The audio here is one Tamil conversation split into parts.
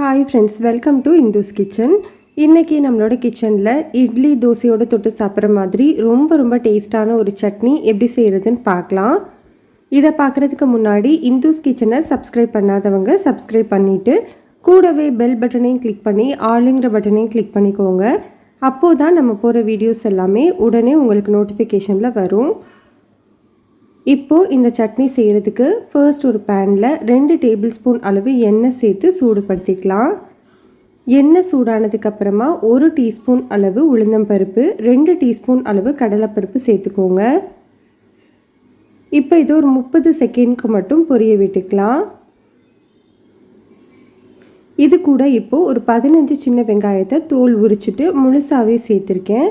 Hi friends, welcome to Indhu's kitchen. இன்றைக்கி நம்மளோட கிச்சனில் இட்லி தோசையோடு தொட்டு சாப்பிட்ற மாதிரி ரொம்ப டேஸ்டான ஒரு சட்னி எப்படி செய்கிறதுன்னு பார்க்கலாம். இதை பார்க்குறதுக்கு முன்னாடி இந்துஸ் கிச்சனை சப்ஸ்கிரைப் பண்ணாதவங்க சப்ஸ்கிரைப் பண்ணிவிட்டு கூடவே பெல் பட்டனையும் கிளிக் பண்ணி ஆளுங்கிற பட்டனையும் கிளிக் பண்ணிக்கோங்க. அப்போது தான் நம்ம போகிற வீடியோஸ் எல்லாமே உடனே உங்களுக்கு நோட்டிஃபிகேஷனில் வரும். இப்போது இந்த சட்னி செய்கிறதுக்கு ஃபர்ஸ்ட் ஒரு பேனில் 2 டேபிள் ஸ்பூன் அளவு எண்ணெய் சேர்த்து சூடுபடுத்திக்கலாம். எண்ணெய் சூடானதுக்கப்புறமா 1 டீஸ்பூன் அளவு உளுந்தம்பருப்பு, 2 டீஸ்பூன் அளவு கடலைப்பருப்பு சேர்த்துக்கோங்க. இப்போ இது ஒரு 30 செகண்ட்க்கு மட்டும் பொரிய விட்டுக்கலாம். இது கூட இப்போது ஒரு 15 சின்ன வெங்காயத்தை தோல் உரிச்சிட்டு முழுசாகவே சேர்த்துருக்கேன்.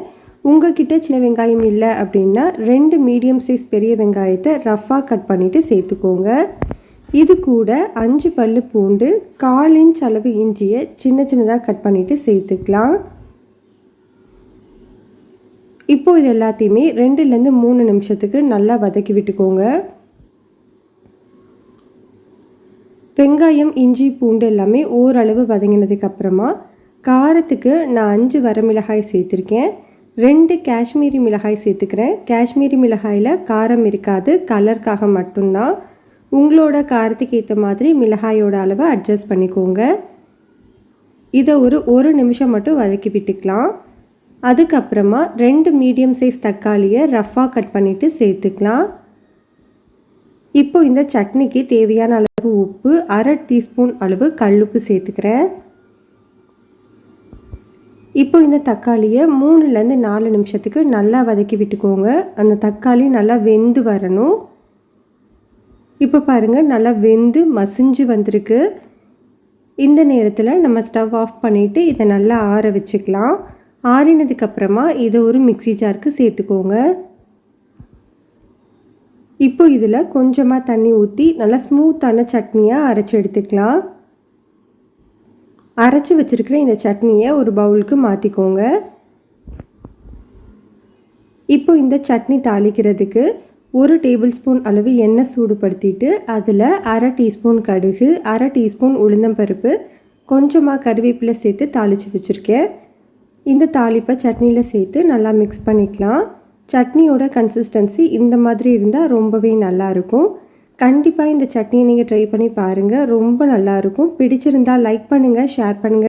உங்கள்கிட்ட சின்ன வெங்காயம் இல்லை அப்படின்னா 2 மீடியம் சைஸ் பெரிய வெங்காயத்தை ரஃப்பாக கட் பண்ணிவிட்டு சேர்த்துக்கோங்க. இது கூட 5 பல்லு பூண்டு, 1/4 இன்ச் அளவு இஞ்சியை சின்னதாக கட் பண்ணிவிட்டு சேர்த்துக்கலாம். இப்போது இது எல்லாத்தையுமே 2லேருந்து 3 நிமிஷத்துக்கு நல்லா வதக்கி விட்டுக்கோங்க. வெங்காயம், இஞ்சி, பூண்டு எல்லாமே ஓரளவு வதங்கினதுக்கப்புறமா காரத்துக்கு நான் 5 வரமிளகாய் சேர்த்துருக்கேன். 2 காஷ்மீரி மிளகாய் சேர்த்துக்கிறேன். காஷ்மீரி மிளகாயில் காரம் இருக்காது, கலருக்காக மட்டும்தான். உங்களோட காரத்துக்கு ஏற்ற மாதிரி மிளகாயோட அளவை அட்ஜஸ்ட் பண்ணிக்கோங்க. இதை ஒரு நிமிஷம் மட்டும் வதக்கி விட்டுக்கலாம். அதுக்கப்புறமா 2 மீடியம் சைஸ் தக்காளியை ரஃப்பாக கட் பண்ணிவிட்டு சேர்த்துக்கலாம். இப்போ இந்த சட்னிக்கு தேவையான அளவு உப்பு, 1/2 டீஸ்பூன் அளவு கல்லுப்பு சேர்த்துக்கிறேன். இப்போ இந்த தக்காளியை 3லேருந்து 4 நிமிஷத்துக்கு நல்லா வதக்கி விட்டுக்கோங்க. அந்த தக்காளி நல்லா வெந்து வரணும். இப்போ பாருங்கள், நல்லா வெந்து மசிஞ்சு வந்திருக்கு. இந்த நேரத்தில் நம்ம ஸ்டவ் ஆஃப் பண்ணிவிட்டு இதை நல்லா ஆற வச்சுக்கலாம். ஆறினதுக்கப்புறமா இதை ஒரு மிக்ஸி ஜாருக்கு சேர்த்துக்கோங்க. இப்போ இதில் கொஞ்சமாக தண்ணி ஊற்றி நல்லா ஸ்மூத்தான சட்னியாக அரைச்சி எடுத்துக்கலாம். அரைச்சி வச்சுருக்கிற இந்த சட்னியை ஒரு பவுலுக்கு மாற்றிக்கோங்க. இப்போ இந்த சட்னி தாளிக்கிறதுக்கு 1 டேபிள் ஸ்பூன் அளவு எண்ணெய் சூடுபடுத்திட்டு அதில் 1/2 டீஸ்பூன் கடுகு, 1/2 டீஸ்பூன் உளுந்தம்பருப்பு, கொஞ்சமாக கருவேப்பிலை சேர்த்து தாளித்து வச்சுருக்கேன். இந்த தாளிப்பை சட்னியில் சேர்த்து நல்லா மிக்ஸ் பண்ணிக்கலாம். சட்னியோட கன்சிஸ்டன்சி இந்த மாதிரி இருந்தால் ரொம்பவே நல்லாயிருக்கும். கண்டிப்பாக இந்த சட்னியை நீங்கள் ட்ரை பண்ணி பாருங்கள், ரொம்ப நல்லாயிருக்கும். பிடிச்சிருந்தால் லைக் பண்ணுங்கள், ஷேர் பண்ணுங்கள்.